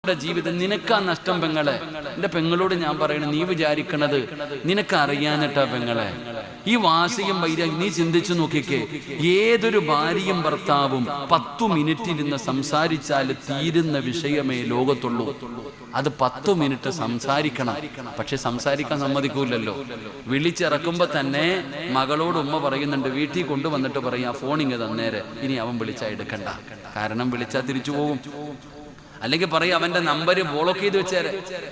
ജീവിതം നിനക്കാ നഷ്ടം പെങ്ങളെ. എന്റെ പെങ്ങളോട് ഞാൻ പറയണ, നീ വിചാരിക്കണത് നിനക്കറിയാനിട്ടാ പെങ്ങളെ. ഈ വാശിയും വൈരാഗ്യം നീ ചിന്തിച്ചു നോക്കിക്കേ. ഏതൊരു ഭാര്യയും ഭർത്താവും 10 മിനിറ്റിരുന്ന് സംസാരിച്ചാൽ തീരുന്ന വിഷയമേ ലോകത്തുള്ളൂ. അത് 10 മിനിറ്റ് സംസാരിക്കണം. പക്ഷെ സംസാരിക്കാൻ സമ്മതിക്കൂലല്ലോ. വിളിച്ചിറക്കുമ്പോ തന്നെ മകളോട് ഉമ്മ പറയുന്നുണ്ട്, വീട്ടിൽ കൊണ്ടുവന്നിട്ട് പറയാ ഫോണിങ് തന്നേരെ, ഇനി അവൻ വിളിച്ചാൽ എടുക്കണ്ട. കാരണം വിളിച്ചാൽ തിരിച്ചു പോകും. അല്ലെങ്കിൽ പറയും അവന്റെ നമ്പർ ബ്ലോക്ക് ചെയ്ത് വെച്ചേരെ,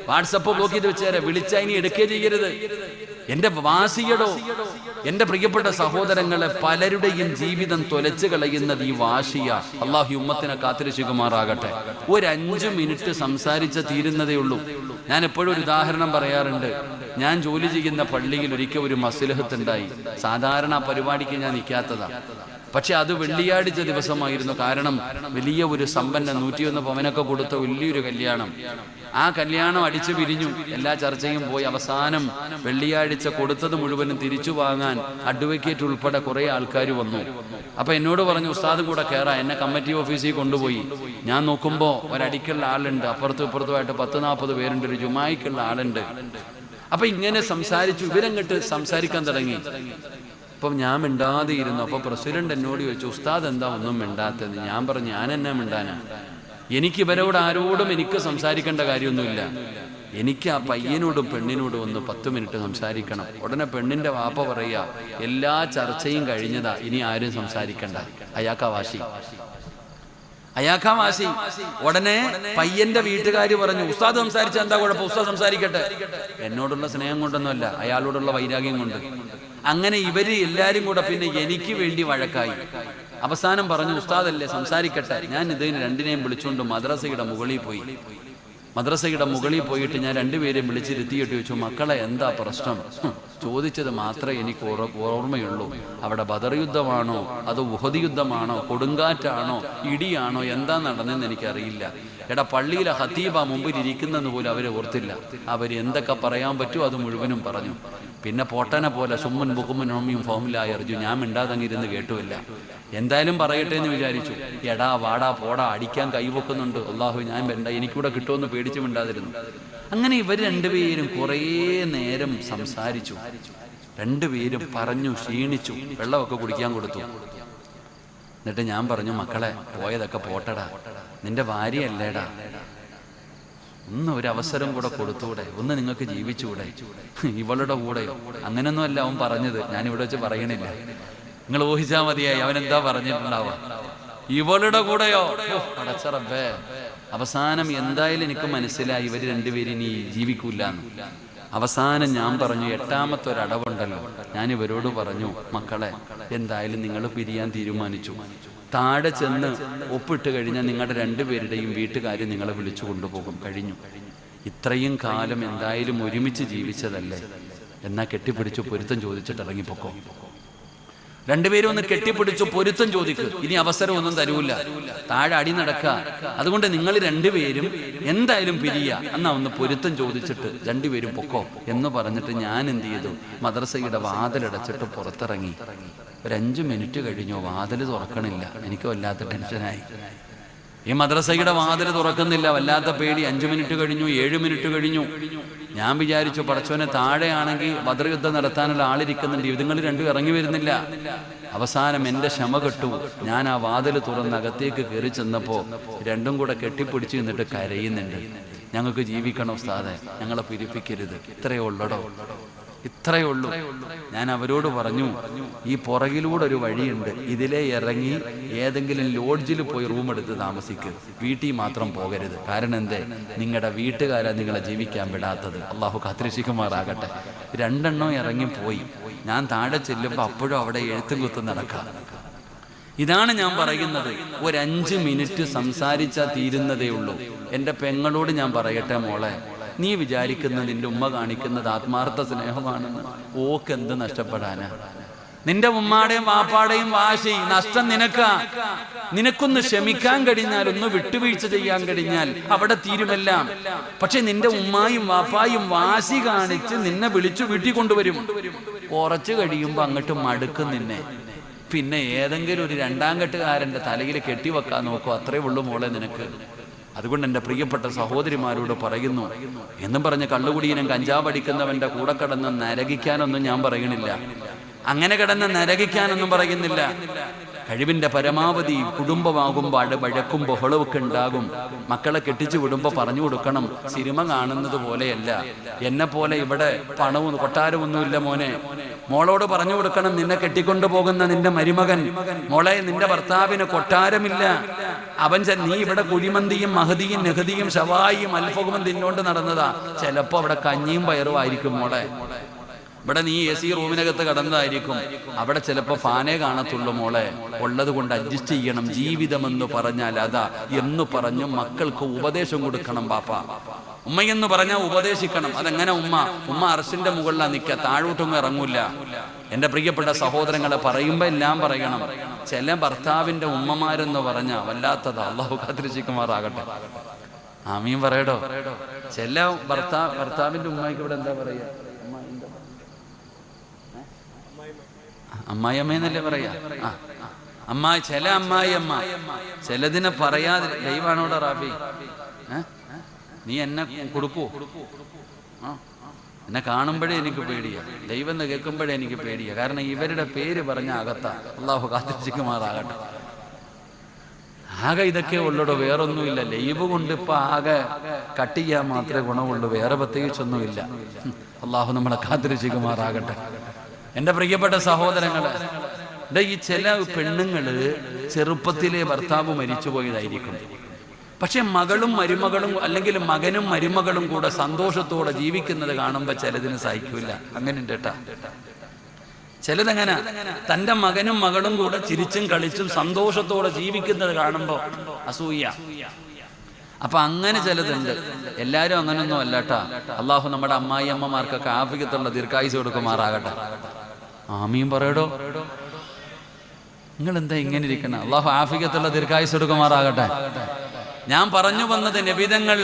വാട്സപ്പ് ബ്ലോക്ക് ചെയ്ത് വെച്ചേരെ, വിളിച്ചാൽ ഇനി എടുക്കേ ചെയ്യരുത്. എന്റെ വാശിയടോ, എന്റെ പ്രിയപ്പെട്ട സഹോദരങ്ങളെ, പലരുടെയും ജീവിതം തൊലച്ചു കളയുന്നത് ഈ വാശിയ. അള്ളാഹു ഉമ്മത്തിനെ കാത്തിരക്ഷിക്കുമാറാകട്ടെ. ഒരു 5 മിനിറ്റ് സംസാരിച്ച തീരുന്നതേ ഉള്ളൂ. ഞാൻ എപ്പോഴും ഒരു ഉദാഹരണം പറയാറുണ്ട്. ഞാൻ ജോലി ചെയ്യുന്ന പള്ളിയിൽ ഒരിക്കൽ ഒരു മസ്ലഹത്ത് ഉണ്ടായി. സാധാരണ പരിപാടിക്ക് ഞാൻ നിൽക്കാത്തതാ. പക്ഷെ അത് വെള്ളിയാഴ്ച ദിവസമായിരുന്നു. കാരണം വലിയ ഒരു സമ്പന്ന 101 പവനൊക്കെ കൊടുത്ത വലിയൊരു കല്യാണം. ആ കല്യാണം അടിച്ചു പിരിഞ്ഞു, എല്ലാ ചർച്ചയും പോയി. അവസാനം വെള്ളിയാഴ്ച കൊടുത്തത് മുഴുവനും തിരിച്ചു വാങ്ങാൻ അഡ്വക്കേറ്റ് ഉൾപ്പെടെ കുറെ ആൾക്കാർ വന്നു. അപ്പൊ എന്നോട് പറഞ്ഞു, ഉസ്താദ് കൂടെ കയറാ. എന്നെ കമ്മിറ്റി ഓഫീസിൽ കൊണ്ടുപോയി. ഞാൻ നോക്കുമ്പോ ഒരടിക്കുള്ള ആളുണ്ട്, അപ്പുറത്തും ഇപ്പുറത്തുമായിട്ട് 10-40 പേരുണ്ട്, ഒരു ജുമായിക്കുള്ള ആളുണ്ട്. അപ്പൊ ഇങ്ങനെ സംസാരിച്ചു, ഇവരങ്ങോട്ട് സംസാരിക്കാൻ തുടങ്ങി. അപ്പം ഞാൻ മിണ്ടാതെ ഇരുന്നു. അപ്പോൾ പ്രസിഡന്റ് എന്നോട് ചോദിച്ചു, ഉസ്താദ് എന്താ ഒന്നും മിണ്ടാത്തത്? ഞാൻ പറഞ്ഞു, ഞാൻ എന്നാ മിണ്ടാനാ, എനിക്ക് ഇവരോട് ആരോടും എനിക്ക് സംസാരിക്കേണ്ട കാര്യമൊന്നുമില്ല. എനിക്ക് ആ പയ്യനോടും പെണ്ണിനോടും ഒന്ന് 10 മിനിറ്റ് സംസാരിക്കണം. ഉടനെ പെണ്ണിന്റെ വാപ്പ പറയാ, എല്ലാ ചർച്ചയും കഴിഞ്ഞതാ, ഇനി ആരും സംസാരിക്കണ്ട. അയാൾക്കാ വാശി. ഉടനെ പയ്യന്റെ വീട്ടുകാർ പറഞ്ഞു, ഉസ്താദ് സംസാരിച്ച എന്താ കുഴപ്പം, ഉസ്താദ് സംസാരിക്കട്ടെ. എന്നോടുള്ള സ്നേഹം കൊണ്ടൊന്നുമല്ല, അയാളോടുള്ള വൈരാഗ്യം കൊണ്ട്. അങ്ങനെ ഇവര് എല്ലാരും കൂടെ പിന്നെ എനിക്ക് വേണ്ടി വഴക്കായി. അവസാനം പറഞ്ഞു, ഉസ്താദല്ലേ സംസാരിക്കട്ടെ. ഞാൻ ഇതിന് രണ്ടിനെയും വിളിച്ചുകൊണ്ട് മദ്രസയുടെ മുകളിൽ പോയി. മദ്രസയുടെ മുകളിൽ പോയിട്ട് ഞാൻ രണ്ടുപേരെയും വിളിച്ചിരുത്തിയിട്ട് ചോദിച്ചു, മക്കളെ എന്താ പ്രശ്നം? ചോദിച്ചത് മാത്രമേ എനിക്ക് ഓർമ്മയുള്ളൂ. അവിടെ ബദർ യുദ്ധമാണോ അതോ ഉഹദ് യുദ്ധമാണോ കൊടുങ്കാറ്റാണോ ഇടിയാണോ എന്താ നടന്നെന്ന് എനിക്കറിയില്ല. എടാ, പള്ളിയിലെ ഖതീബ മുമ്പിൽ ഇരിക്കുന്നെന്ന് പോലും അവരെ ഓർത്തില്ല. അവർ എന്തൊക്കെ പറയാൻ പറ്റുമോ അത് മുഴുവനും പറഞ്ഞു. പിന്നെ പൊട്ടനെ പോലെ സുമ്മൻ ബുക്കുമ്മൻ ഓമിയും ഫോമിലായി അറിഞ്ഞു. ഞാൻ മിണ്ടാതങ്ങിരുന്ന് കേട്ടുമില്ല. എന്തായാലും പറയട്ടെ എന്ന് വിചാരിച്ചു. എടാ വാടാ പോടാ, അടിക്കാൻ കൈവെക്കുന്നുണ്ട്. അള്ളാഹു, ഞാൻ വേണ്ട, എനിക്കൂടെ കിട്ടുമെന്ന് പേടിച്ച് മിണ്ടാതിരുന്നു. അങ്ങനെ ഇവർ രണ്ടുപേരും കുറേ നേരം സംസാരിച്ചു. രണ്ടുപേരും പറഞ്ഞു, ക്ഷീണിച്ചു. വെള്ളമൊക്കെ കുടിക്കാൻ കൊടുത്തു. എന്നിട്ട് ഞാൻ പറഞ്ഞു, മക്കളെ പോയതൊക്കെ പോട്ടടാ, നിന്റെ ഭാര്യയല്ലേടാ, ഒന്ന് ഒരു അവസരം കൂടെ കൊടുത്തൂടെ, ഒന്ന് നിങ്ങൾക്ക് ജീവിച്ചുകൂടെ? ഇവളുടെ കൂടെയോ? അങ്ങനെയൊന്നുമല്ല അവൻ പറഞ്ഞത്, ഞാൻ ഇവിടെ വെച്ച് പറയണില്ല, നിങ്ങൾ ഊഹിച്ചാൽ മതിയായി അവൻ എന്താ പറഞ്ഞിട്ടുണ്ടാവുക. ഇവളുടെ കൂടെയോ? അടച്ചറബേ. അവസാനം എന്തായാലും എനിക്ക് മനസ്സിലായി ഇവർ രണ്ടുപേരും ഇനി ജീവിക്കൂലെന്ന്. അവസാനം ഞാൻ പറഞ്ഞു, 8ാമത്തെ ഒരടവുണ്ടല്ലോ, ഞാൻ ഇവരോട് പറഞ്ഞു, മക്കളെ എന്തായാലും നിങ്ങൾ പിരിയാൻ തീരുമാനിച്ചു. താഴെ ചെന്ന് ഒപ്പിട്ട് കഴിഞ്ഞാൽ നിങ്ങളുടെ രണ്ടുപേരുടെയും വീട്ടുകാർ നിങ്ങളെ വിളിച്ചു കൊണ്ടുപോകും. കഴിഞ്ഞു. ഇത്രയും കാലം എന്തായാലും ഒരുമിച്ച് ജീവിച്ചതല്ലേ, എന്നാ കെട്ടിപ്പിടിച്ചു പൊരുത്തം ചോദിച്ചിട്ട് ഇറങ്ങിപ്പോക്കോ. രണ്ടുപേരും ഒന്ന് കെട്ടിപ്പിടിച്ചു പൊരുത്തം ചോദിക്ക്. ഇനി അവസരം ഒന്നും തരൂല്ല, താഴെ അടി നടക്കുക. അതുകൊണ്ട് നിങ്ങൾ രണ്ടുപേരും എന്തായാലും പിരിയ, എന്നാ ഒന്ന് പൊരുത്തം ചോദിച്ചിട്ട് രണ്ടുപേരും പൊക്കോ എന്ന് പറഞ്ഞിട്ട് ഞാൻ എന്ത് ചെയ്തു, മദ്രസയുടെ വാതിലടച്ചിട്ട് പുറത്തിറങ്ങി. ഒരു 5 മിനിറ്റ് കഴിഞ്ഞു, വാതിൽ തുറക്കണില്ല. എനിക്ക് വല്ലാത്ത ടെൻഷനായി. ഈ മദ്രസയുടെ വാതിൽ തുറക്കുന്നില്ല, വല്ലാത്ത പേടി. 5 മിനിറ്റ് കഴിഞ്ഞു, 7 മിനിറ്റ് കഴിഞ്ഞു. ഞാൻ വിചാരിച്ചു, പടച്ചോനെ താഴെയാണെങ്കിൽ ബദർ യുദ്ധം നടത്താനുള്ള ആളിരിക്കുന്നുണ്ട്, ഇതുങ്ങൾ രണ്ടും ഇറങ്ങി വരുന്നില്ല. അവസാനം എൻ്റെ ക്ഷമ കെട്ടു. ഞാൻ ആ വാതിൽ തുറന്ന് അകത്തേക്ക് കയറി ചെന്നപ്പോ രണ്ടും കൂടെ കെട്ടിപ്പിടിച്ച് നിന്നിട്ട് കരയുന്നുണ്ട്. ഞങ്ങൾക്ക് ജീവിക്കണം ഉസ്താദേ, ഞങ്ങളെ പിരിപ്പിക്കരുത്. ഇത്രയേ ഉള്ളടോ, ഇത്രയേ ഉള്ളൂ. ഞാൻ അവരോട് പറഞ്ഞു, ഈ പുറകിലൂടെ ഒരു വഴിയുണ്ട്, ഇതിലേ ഇറങ്ങി ഏതെങ്കിലും ലോഡ്ജിൽ പോയി റൂം എടുത്ത് താമസിക്ക്, വീട്ടിൽ മാത്രം പോകരുത്. കാരണം എന്തേ, നിങ്ങളുടെ വീട്ടുകാരാ നിങ്ങളെ ജീവിക്കാൻ വിടാത്തത്. അള്ളാഹു കാത്തിരക്ഷിക്കുമാറാകട്ടെ. 2 എണ്ണം ഇറങ്ങിപ്പോയി. ഞാൻ താഴെ ചെല്ലുമ്പോൾ അപ്പോഴും അവിടെ എഴുത്തും കുത്തും നടക്കാം. ഇതാണ് ഞാൻ പറയുന്നത്, ഒരു 5 മിനിറ്റ് സംസാരിച്ചാൽ തീരുന്നതേ ഉള്ളൂ. എൻ്റെ പെങ്ങളോട് ഞാൻ പറയട്ടെ, മോളെ, നീ വിചാരിക്കുന്നത് നിന്റെ ഉമ്മ കാണിക്കുന്നത് ആത്മാർത്ഥ സ്നേഹമാണെന്ന്, ഓക്ക് എന്ത് നഷ്ടപ്പെടാനാ? നിന്റെ ഉമ്മാടെയും വാപ്പാടെയും വാശി നഷ്ടം നിനക്കൊന്ന് ക്ഷമിക്കാൻ കഴിഞ്ഞാൽ, ഒന്ന് വിട്ടുവീഴ്ച ചെയ്യാൻ കഴിഞ്ഞാൽ അവിടെ തീരുമെല്ലാം. പക്ഷെ നിന്റെ ഉമ്മായും വാപ്പായും വാശി കാണിച്ച് നിന്നെ വിളിച്ചു വീട്ടിൽ കൊണ്ടുവരും. കുറച്ച് കഴിയുമ്പോ അങ്ങോട്ട് മടുക്കും നിന്നെ. പിന്നെ ഏതെങ്കിലും ഒരു 2ാം കെട്ടുകാരന്റെ തലയിൽ കെട്ടിവെക്കാൻ നോക്കും. അത്രേ ഉള്ളൂ മോളെ നിനക്ക്. അതുകൊണ്ട് എൻ്റെ പ്രിയപ്പെട്ട സഹോദരിമാരോട് പറയുന്നു, എന്നും പറഞ്ഞ് കള്ളുകുടിയനും കഞ്ചാവ് അടിക്കുന്നവൻ്റെ കൂടെ കിടന്ന് നരകിക്കാനൊന്നും ഞാൻ പറയണില്ല, അങ്ങനെ കിടന്ന് നരകിക്കാനൊന്നും പറയുന്നില്ല. കഴിവിൻ്റെ പരമാവധി കുടുംബമാകുമ്പോൾ വഴക്കും ബഹളമൊക്കെ ഉണ്ടാകും. മക്കളെ കെട്ടിച്ചു വിടുമ്പോൾ പറഞ്ഞു കൊടുക്കണം, സിനിമ കാണുന്നത് പോലെയല്ല, എന്നെ പോലെ ഇവിടെ പണവും കൊട്ടാരമൊന്നുമില്ല മോനെ. മോളോട് പറഞ്ഞു കൊടുക്കണം, നിന്നെ കെട്ടിക്കൊണ്ടു പോകുന്ന നിന്റെ മരുമകൻ, മോളെ നിന്റെ ഭർത്താവിന് കൊട്ടാരമില്ല, അവൻ നീ ഇവിടെ കുഴിമന്തിയും മഹദിയും നെഹദിയും ഷവായിയും അൽഫഹും തിന്നോണ്ട് നടന്നതാ, ചിലപ്പോ അവിടെ കഞ്ഞിയും പയറും ആയിരിക്കും മോളെ. ഇവിടെ നീ AC റൂമിനകത്ത് കടന്നതായിരിക്കും, അവിടെ ചിലപ്പോൾ ഫാനേ കാണത്തുള്ളൂ മോളെ. ഉള്ളത് കൊണ്ട് അഡ്ജസ്റ്റ് ചെയ്യണം. ജീവിതമെന്ന് പറഞ്ഞാൽ അതാ എന്ന് പറഞ്ഞു മക്കൾക്ക് ഉപദേശം കൊടുക്കണം. പാപ്പ ഉമ്മയെന്ന് പറഞ്ഞാൽ ഉപദേശിക്കണം. അതെങ്ങനെ ഉമ്മ അർശിന്റെ മുകളിലാണ് നിൽക്കുക, താഴോട്ടൊന്നും ഇറങ്ങൂല. എൻ്റെ പ്രിയപ്പെട്ട സഹോദരങ്ങളെ പറയുമ്പോൾ എല്ലാം പറയണം. ചില ഭർത്താവിൻ്റെ ഉമ്മമാരെന്ന് പറഞ്ഞാൽ വല്ലാത്തതാ. അള്ളാഹു കാത്തിരക്ഷിക്കുമാറാകട്ടെ. ആമീൻ പറയടോ. ചില ഭർത്താവിൻ്റെ ഉമ്മയ്ക്ക് ഇവിടെ എന്താ പറയുക, അമ്മായിയമ്മയെന്നല്ലേ പറയാ. ചില അമ്മായിയമ്മ ചിലതിനെ പറയാതെ ദൈവാണോടാ റാഫി, നീ എന്നെ കൊടുക്കൂ, എന്നെ കാണുമ്പോഴേ എനിക്ക് പേടിയാ, ദൈവം എന്ന് കേൾക്കുമ്പോഴേ എനിക്ക് പേടിയാ. കാരണം ഇവരുടെ പേര് പറഞ്ഞ അകത്താ. അള്ളാഹു കാത്തിരക്ഷിക്കുമാറാകട്ടെ. ആകെ ഇതൊക്കെ ഉള്ളൂടോ, വേറൊന്നുമില്ല. ലൈവ് കൊണ്ട് ഇപ്പൊ ആകെ കട്ട് ചെയ്യാൻ മാത്രമേ ഗുണമുള്ളൂ, വേറെ പ്രത്യേകിച്ചൊന്നുമില്ല. അള്ളാഹു നമ്മളെ കാത്തിരക്ഷിക്കുമാറാകട്ടെ. എൻ്റെ പ്രിയപ്പെട്ട സഹോദരങ്ങളെ, ഈ ചില പെണ്ണുങ്ങള് ചെറുപ്പത്തിലെ ഭർത്താവ് മരിച്ചു പോയതായിരിക്കും, പക്ഷെ മകളും മരുമകളും അല്ലെങ്കിൽ മകനും മരുമകളും കൂടെ സന്തോഷത്തോടെ ജീവിക്കുന്നത് കാണുമ്പോൾ ചിലതിന് സഹിക്കില്ല. അങ്ങനെ ഉണ്ട് കേട്ടാ. ചിലതങ്ങനെ തൻ്റെ മകനും മകളും കൂടെ ചിരിച്ചും കളിച്ചും സന്തോഷത്തോടെ ജീവിക്കുന്നത് കാണുമ്പോൾ അസൂയ. അപ്പൊ അങ്ങനെ ചിലതുണ്ട്. എല്ലാവരും അങ്ങനൊന്നും അല്ലട്ടാ. അള്ളാഹു നമ്മുടെ അമ്മായി അമ്മമാർക്കൊക്കെ ആഫിയത്തുള്ള ദീർഘായുസ് കൊടുക്കുമാറാകട്ടെ. ആമീൻ പറയടോ. നിങ്ങൾ എന്താ ഇങ്ങനെ ഇരിക്കണം? അള്ളാഹു ആഫിയത്തുള്ള ദീർഘായുസ് കൊടുക്കുമാറാകട്ടെ. ഞാൻ പറഞ്ഞു വന്നത്, നബിതങ്ങൾ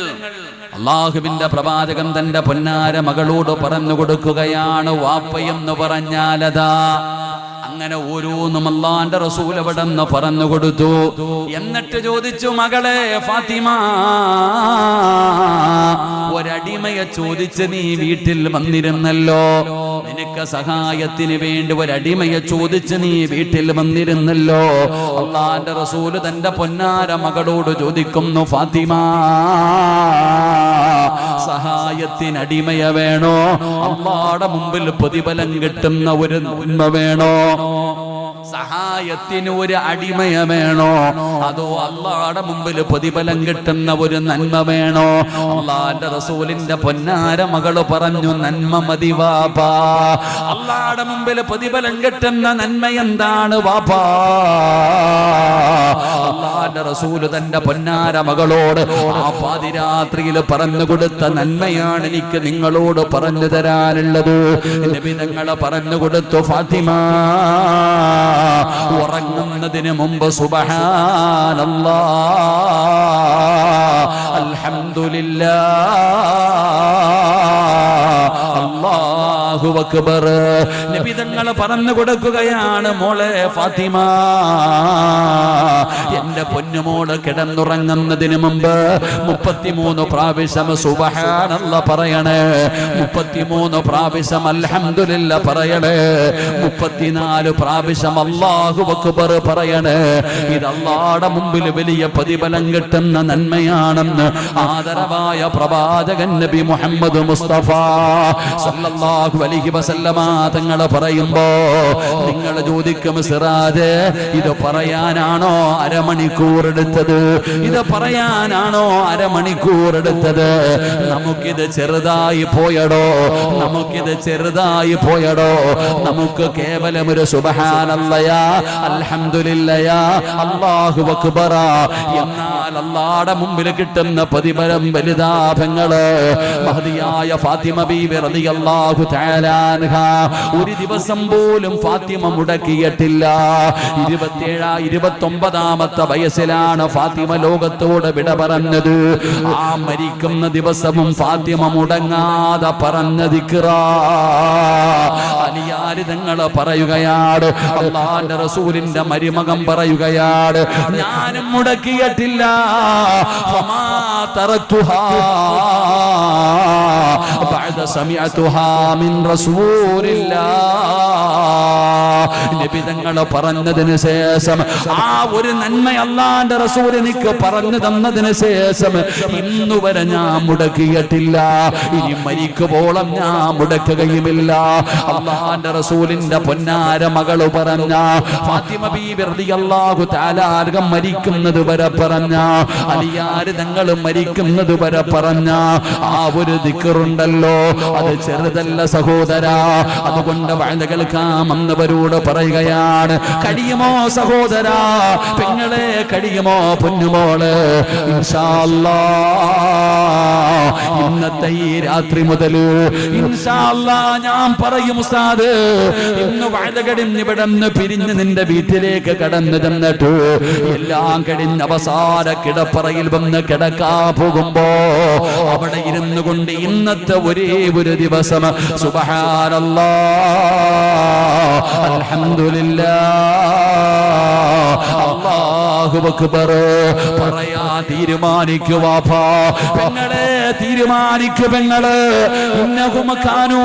അള്ളാഹുവിന്റെ പ്രവാചകൻ തന്റെ പൊന്നാര മകളോട് പറഞ്ഞു കൊടുക്കുകയാണ്, വാപ്പയെന്ന് പറഞ്ഞാലതാ. അങ്ങനെ ഓരോന്നും അല്ലാഹുവിന്റെ റസൂൽ അവിടെന്ന് പറഞ്ഞു കൊടുത്തു. എന്നിട്ട് ചോദിച്ചു, മകളെ ഫാത്തിമ, ഒരടിമയെ ചോദിച്ച് നീ വീട്ടിൽ വന്നിരുന്നല്ലോ, നിനക്ക് സഹായത്തിന് വേണ്ടി ഒരടിമയെ ചോദിച്ച് നീ വീട്ടിൽ വന്നിരുന്നല്ലോ. അല്ലാഹുവിന്റെ റസൂൽ തന്റെ പൊന്നാര മകളോട് ചോദിക്കുന്നു, ഫാത്തിമ, സഹായത്തിന് അടിമയെ വേണോ, അല്ലാഹുവിന്റെ മുമ്പിൽ പ്രതിഫലം കിട്ടുന്ന ഒരു നന്മ വേണോ? സഹായത്തിന് ഒരു അടിമയെ വേണോ, അതോ അല്ലാഹുവിന്റെ മുമ്പിൽ പ്രതിഫലം കിട്ടുന്ന ഒരു നന്മ വേണോ? അല്ലാഹുവിന്റെ റസൂലിന്റെ പൊന്നാര മകള് പറഞ്ഞു, നന്മ മതി വാപ്പാ. അല്ലാഹുവിന്റെ മുമ്പിൽ പ്രതിഫലം കിട്ടുന്ന നന്മ എന്താണ് വാപ്പാ? അല്ലാഹുവിന്റെ റസൂല് തന്റെ പൊന്നാര മകളോട് ആ പാതിരാത്രിയിൽ പറഞ്ഞു കൊടുത്ത നന്മയാണ് എനിക്ക് നിങ്ങളോട് പറഞ്ഞു തരാനുള്ളത്. നബി തങ്ങൾ പറഞ്ഞു കൊടുത്തു, ഫാത്തിമ, ഉറങ്ങുന്നതിന് മുമ്പ് സുബ്ഹാനല്ലാഹ്, അൽഹംദുലില്ലാഹ്, അല്ലാഹു അക്ബർ. നബി തങ്ങൾ പറഞ്ഞു കൊടുക്കുകയാണ്, മോളെ ഫാത്തിമ, എന്റെ പൊന്നുമോള് കിടന്നുറങ്ങുന്നതിന് മുമ്പ് 33 പ്രാവശ്യം സുബ്ഹാനല്ലാഹ് പറയണേ, 33 പ്രാവശ്യം അൽഹംദുലില്ലാഹ് പറയണേ, 34 പ്രാവശ്യം അല്ലാഹു അക്ബർ പറയണേ. ഇത് അല്ലാഹുവിന്റെ മുമ്പിൽ വലിയ പ്രതിഫലം കിട്ടുന്ന നന്മയാണെന്ന് ആദരവായ പ്രവാചകൻ നബി മുഹമ്മദ് മുസ്തഫ സല്ലല്ലാഹു അലൈഹി വസല്ലമ തങ്ങൾ പറയുമ്പോ നിങ്ങൾ ചോദിക്കും, സിറാജ്, ഇത് പറയാനാണോ അരമണിക്കൂർ എടുത്തത്? ഇത് പറയാനാണോ അരമണിക്കൂർ എടുത്തത്? നമുക്കിത് ചെറുതായി പോയടോ, നമുക്കിത് ചെറുതായി പോയടോ. നമുക്ക് കേവലം ഒരു സുബ്ഹാനല്ലാഹ്, അൽഹംദുലില്ലാഹ്, അല്ലാഹു അക്ബർ. എന്നാൽ അല്ലാഹുവിന്റെ മുമ്പിൽ കിട്ടുന്ന പ്രതിഫലം വലുതാഭങ്ങള്. മഹദിയായ ഫാത്തിമ ബീവി റളിയല്ലാഹു തആല അൻഹാ ഒരു ദിവസം പോലും ഫാത്തിമ മുടക്കിയിട്ടില്ല. 29ാമത്തെ വയസ്സിലാണ് ഫാത്തിമ ലോകത്തോട് വിട പറഞ്ഞത്. ആ മരിക്കുന്ന ദിവസവും ഫാത്തിമ മുടങ്ങാതെ പറഞ്ഞ ദിക്റാ. അലിയാരി തങ്ങൾ പറയുകയാണ്, അല്ലാഹുവിന്റെ റസൂലിന്റെ മരുമകൻ പറയുകയാണ്, ഞാനും മുടക്കിയിട്ടില്ല. ഫമാ തറക്തുഹാ ബഅദ സമിഅതുഹാ മിൻ റസൂലില്ലാഹ്. നബി തങ്ങൾ പറഞ്ഞതിന് ശേഷം, ആ ഒരു നന്മ അല്ലാഹുവിന്റെ റസൂൽ എനിക്ക് പറഞ്ഞു തന്നതിന് ശേഷം ഇന്നുവരെ ഞാൻ മുടക്കിയിട്ടില്ല. ഇനി മരിക്കുവോളം ഞാൻ മുടക്കുകയുമില്ല. അല്ലാഹുവിന്റെ റസൂലിന്റെ പൊന്നാര മകള് പറഞ്ഞ ഫാത്തിമ ബീബി റളിയല്ലാഹു തആല അൻഹ മരിക്കുന്നത് വരെ പറഞ്ഞ, അലിയാർ തങ്ങൾ മരിക്കുന്നത് വരെ പറഞ്ഞ ആ ഒരു ദിക്റുണ്ടല്ലോ, അത് ചെറുതല്ല സഹോദരാ. അതുകൊണ്ട് വഅദ കേൾക്കാമെന്നവരോട് പറയുകയാണ്, കഴിയുമോ സഹോദരാ, പെങ്ങളെ കഴിയുമോ പൊന്നുമോള്, ഇൻഷാ അല്ലാഹ് ഇന്നത്തെ ഈ രാത്രി മുതൽ ഇൻഷാ അല്ലാഹ് ഞാൻ പറയും ഉസ്താദ്, ഇന്ന് വഅദ കഴിഞ്ഞ് ഇവിടുന്ന് പിരിഞ്ഞ് നിന്റെ വീട്ടിലേക്ക് കടന്നു ചെന്നിട്ട് എല്ലാം കഴിഞ്ഞ് അവസാന കിടപ്പറയിൽ വന്ന് കിടക്കാൻ പോകുമ്പോ അവിടെ ഇരുന്നു കൊണ്ട് ഇന്നത്തെ ഒരേ ഒരു ദിവസം സുബ്ഹാനല്ലാഹ് അൽഹംദുലില്ലാഹ് അല്ലാഹു അക്ബർ പറയാ തീരുമാനിക്കു വാപ്പാ, പെങ്ങളെ തീരുമാനിക്കു പെങ്ങള്. ഇന്നഹും കാനൂ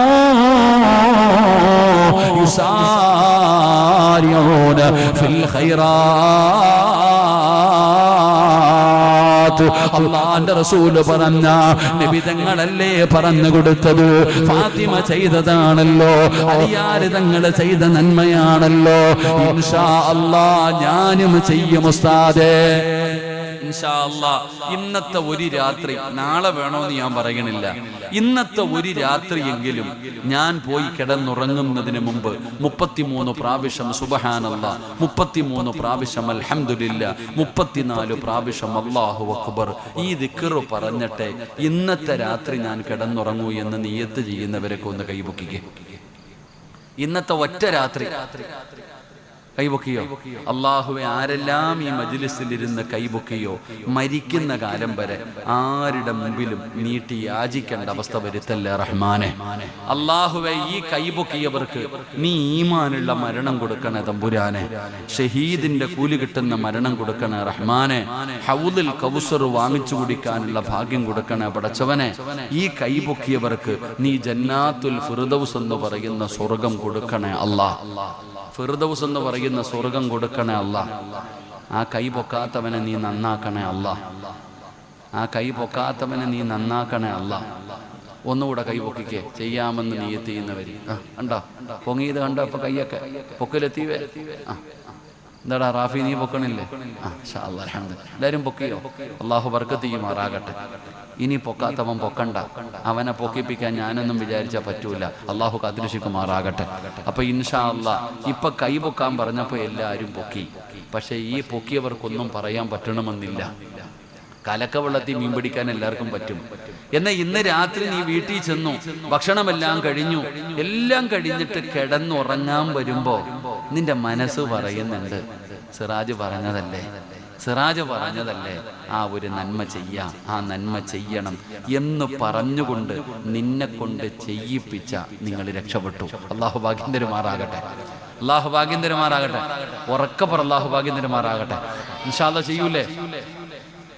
യുസാരിഊന ഫിൽ ഖൈറാത്ത്. അല്ലാഹുവിന്റെ റസൂൽ പറഞ്ഞ നബി തങ്ങളല്ലേ പറഞ്ഞു കൊടുത്തത്, ഫാത്തിമ ചെയ്തതാണല്ലോ, അലിയാർ തങ്ങൾ ചെയ്ത നന്മയാണല്ലോ. ഇൻഷാ അല്ലാഹ് ഞാനും ചെയ്യും ഉസ്താദേ. ഇൻഷാ അല്ലാഹ് ഇന്നത്തെ ഒരു രാത്രി, നാളെ വേണമെന്ന് ഞാൻ പറയണില്ല, ഇന്നത്തെ ഒരു രാത്രിയെങ്കിലും ഞാൻ പോയി കിടന്നുറങ്ങുന്നതിന് മുമ്പ് 33 പ്രാവശ്യം സുബ്ഹാനല്ലാഹ്, 33 പ്രാവശ്യം അൽഹംദുലില്ലാഹ്, 34 പ്രാവശ്യം അല്ലാഹു അക്ബർ ഈ ദിക്ർ പറഞ്ഞിട്ട് ഇന്നത്തെ രാത്രി ഞാൻ കിടന്നുറങ്ങൂ എന്ന് നിയത്ത് ചെയ്യുന്നവരൊക്കെ ഒന്ന് കൈപൊക്കിക്കേ. ഇന്നത്തെ ഒറ്റ രാത്രി കൈപൊക്കിയോ? അള്ളാഹുവെ, ആരെല്ലാം ഈ മജ്ലിസിൽ ഇരുന്ന് കൈപൊക്കിയോ മരിക്കുന്ന കാലം വരെ ആരുടെ മുമ്പിലും നീട്ടി യാചിക്കേണ്ട അവസ്ഥ വരുത്തല്ലേ റഹ്മാനെ. അള്ളാഹുവെ, ഈ കൈപൊക്കിയവർക്ക് നീ ഈമാനുള്ള മരണം കൊടുക്കണേ തമ്പുരാനെ, ഷഹീദിന്റെ കൂലി കിട്ടുന്ന മരണം കൊടുക്കണേ റഹ്മാനെ, ഹൗദുൽ കൗസർ വാങ്ങിച്ചു കുടിക്കാനുള്ള ഭാഗ്യം കൊടുക്കണേ പടച്ചവനെ. ഈ കൈപൊക്കിയവർക്ക് നീ ജന്നാത്തുൽ ഫിർദൗസ് എന്ന് പറയുന്ന സ്വർഗം കൊടുക്കണേ അല്ലാഹ്. ഫിർദൗസ് എന്ന് പറയുന്ന സ്വർഗം കൊടുക്കണേ അല്ലാഹ്. ആ കൈ പൊക്കാത്തവനെ നീ നന്നാക്കണേ അല്ലാഹ്. ആ കൈ പൊക്കാത്തവനെ നീ നന്നാക്കണേ അല്ലാഹ്. ഒന്നുകൂടെ കൈ പൊക്കിക്കേ, ചെയ്യാമെന്ന് നിയത്ത് ചെയ്യുന്നവര് കണ്ടോ, പൊങ്ങിയത് കണ്ടോ? ഇപ്പൊ കൈയൊക്കെ പൊക്കലെത്തിവേ. എന്താടാ റാഫി, നീ പൊക്കണില്ലേ? എല്ലാരും പൊക്കിയോ? അള്ളാഹു ബർക്കത്ത് ചെയ്യുമാറാകട്ടെ. ഇനി പൊക്കാത്തവൻ പൊക്കണ്ട, അവനെ പൊക്കിപ്പിക്കാൻ ഞാനൊന്നും വിചാരിച്ചാൽ പറ്റൂല. അള്ളാഹു കാത്തിരക്ഷിക്കുമാറാകട്ടെ. അപ്പൊ ഇൻഷാ അല്ലാഹ് ഇപ്പൊ കൈ പൊക്കാൻ പറഞ്ഞപ്പോ എല്ലാരും പൊക്കി. പക്ഷെ ഈ പൊക്കിയവർക്കൊന്നും പറയാൻ പറ്റണമെന്നില്ല. കലക്കവെള്ളത്തിൽ മീൻ പിടിക്കാൻ എല്ലാവർക്കും പറ്റും. എന്നാൽ ഇന്ന് രാത്രി നീ വീട്ടിൽ ചെന്നു, ഭക്ഷണമെല്ലാം കഴിഞ്ഞു, എല്ലാം കഴിഞ്ഞിട്ട് കിടന്നുറങ്ങാൻ വരുമ്പോ നിന്റെ മനസ്സ് പറയുന്നുണ്ട്, സിറാജ് പറഞ്ഞതല്ലേ, സിറാജ് പറഞ്ഞതല്ലേ, ആ ഒരു നന്മ ചെയ്യാം, ആ നന്മ ചെയ്യണം എന്ന് പറഞ്ഞുകൊണ്ട് നിന്നെ കൊണ്ട് ചെയ്യിപ്പിച്ച നിങ്ങൾ രക്ഷപ്പെട്ടു. അള്ളാഹു ഭാഗ്യം തരുമാറാകട്ടെ. അള്ളാഹു ഭാഗ്യം തരുമാറാകട്ടെ. ഉറക്കപ്പറ അള്ളാഹു ഭാഗ്യം തരുമാറാകട്ടെ. ഇൻഷാ അല്ലാഹ് ചെയ്യൂലേ?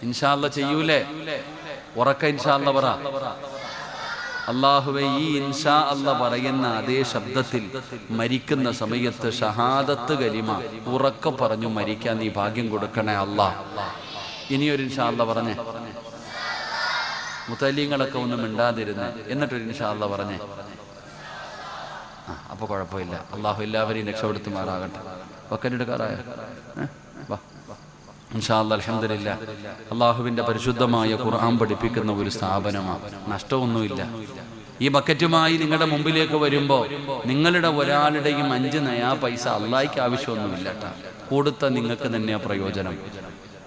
ഇൻഷാ അല്ലാഹ് ചെയ്യൂലേ? ഉറക്ക ഇൻഷാ അല്ലാഹ് പറ. അള്ളാഹുവെ, ഈ ഇൻഷാ അല്ലാഹ് പറയുന്ന അതേ ശബ്ദത്തിൽ മരിക്കുന്ന സമയത്ത് ഷഹാദത്ത് കലിമ ഉറക്ക പറഞ്ഞു മരിക്കാൻ നീ ഭാഗ്യം കൊടുക്കണേ അല്ലാഹ്. ഇനിയൊരു ഇൻഷാ അല്ലാഹ് പറഞ്ഞേ. മുത്തലീങ്ങളൊക്കെ ഒന്നും മിണ്ടാതിരുന്ന് എന്നിട്ടൊരു ഇൻഷാ അല്ലാഹ് പറഞ്ഞേ. അപ്പൊ കുഴപ്പമില്ല. അള്ളാഹു എല്ലാവരെയും രക്ഷപ്പെടുത്തുമാറാകട്ടെ. വക്കനെടുക്കാറായ ഇൻഷാ അല്ലാഹ് അൽഹംദുലില്ലാഹ്. അള്ളാഹുവിന്റെ പരിശുദ്ധമായ ഖുർആൻ പഠിപ്പിക്കുന്ന ഒരു സ്ഥാപനമാണ്, നഷ്ടമൊന്നുമില്ല. ഈ ബക്കറ്റുമായി നിങ്ങളുടെ മുമ്പിലേക്ക് വരുമ്പോ നിങ്ങളുടെ ഒരാളുടെയും 5 നയാ പൈസ അള്ളാഹിക്ക് ആവശ്യമൊന്നുമില്ല കേട്ടോ. കൊടുത്ത നിങ്ങൾക്ക് തന്നെയാ പ്രയോജനം.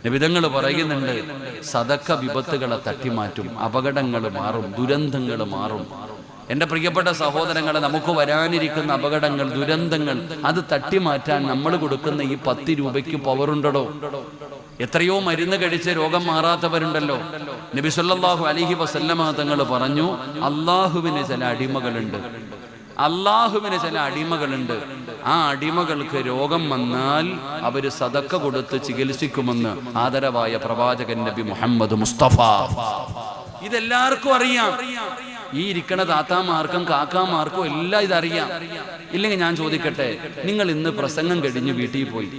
നബിതങ്ങൾ പറയുന്നുണ്ട്, സദക്ക വിപത്തുകളെ തട്ടിമാറ്റും, അപകടങ്ങൾ മാറും, ദുരന്തങ്ങൾ മാറും. എൻ്റെ പ്രിയപ്പെട്ട സഹോദരങ്ങളെ, നമുക്ക് വരാനിരിക്കുന്ന അപകടങ്ങൾ, ദുരന്തങ്ങൾ അത് തട്ടിമാറ്റാൻ നമ്മൾ കൊടുക്കുന്ന ഈ 10 രൂപയ്ക്ക് പവറുണ്ടോ? എത്രയോ മരുന്ന് കഴിച്ച് രോഗം മാറാത്തവരുണ്ടല്ലോ. നബി സല്ലല്ലാഹു അലൈഹി വസല്ലമ തങ്ങൾ പറഞ്ഞു, അള്ളാഹുവിന് ചില അടിമകളുണ്ട്, അള്ളാഹുവിന് ചില അടിമകളുണ്ട്. ആ അടിമകൾക്ക് രോഗം വന്നാൽ അവര് സദക്ക കൊടുത്ത് ചികിത്സിക്കുമെന്ന് ആദരവായ പ്രവാചകൻ നബി മുഹമ്മദ് മുസ്തഫ. ഇതെല്ലാവർക്കും അറിയാം. ഈ ഇരിക്കണ താത്താമാർക്കും കാക്കാമാർക്കും എല്ലാം ഇതറിയാം. ഇല്ലെങ്കിൽ ഞാൻ ചോദിക്കട്ടെ, നിങ്ങൾ ഇന്ന് പ്രസംഗം കഴിഞ്ഞ് വീട്ടിൽ പോയി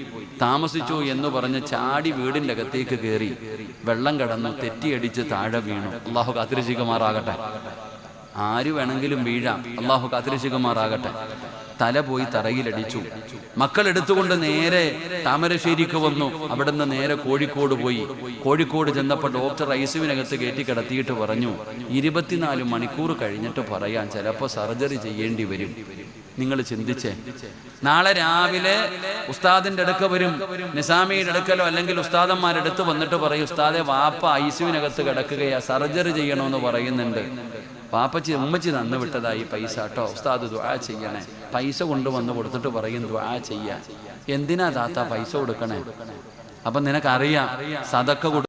താമസിച്ചു എന്ന് പറഞ്ഞ് ചാടി വീടിന്റെ അകത്തേക്ക് കയറി വെള്ളം കടന്നു തെറ്റിയടിച്ച് താഴെ വീണു. അള്ളാഹു കാത്തിരക്ഷിക്കുമാറാകട്ടെ. ആര് വേണമെങ്കിലും വീഴാം. അള്ളാഹു കാത്തിരക്ഷിക്കുമാറാകട്ടെ. തല പോയി തറയിലടിച്ചു. മക്കൾ എടുത്തുകൊണ്ട് നേരെ താമരശ്ശേരിക്ക് വന്നു. അവിടെ നിന്ന് നേരെ കോഴിക്കോട് പോയി. കോഴിക്കോട് ചെന്നപ്പോൾ ഡോക്ടർ ഐസിയുവിനകത്ത് കയറ്റി കിടത്തിയിട്ട് പറഞ്ഞു, 24 മണിക്കൂർ കഴിഞ്ഞിട്ട് പറയാൻ, ചിലപ്പോൾ സർജറി ചെയ്യേണ്ടി വരും. നിങ്ങൾ ചിന്തിച്ചേ, നാളെ രാവിലെ ഉസ്താദിന്റെ അടുക്ക വരും, നിസാമിയുടെ അടുക്കലോ അല്ലെങ്കിൽ ഉസ്താദന്മാരുടെ അടുത്ത് വന്നിട്ട് പറയും, ഉസ്താദെ വാപ്പ ഐസിയുവിനകത്ത് കിടക്കുകയാ, സർജറി ചെയ്യണമെന്ന് പറയുന്നുണ്ട്. പാപ്പച്ചി ഉമ്മച്ചി തന്നു വിട്ടതായി പൈസ കേട്ടോ, ഉസ്താദ് ദുആ ചെയ്യണേ. പൈസ കൊണ്ടുവന്ന് കൊടുത്തിട്ട് പറയും ദുആ ചെയ്യാൻ. എന്തിനാ താത്ത പൈസ കൊടുക്കണേ? അപ്പൊ നിനക്കറിയാം സദക്ക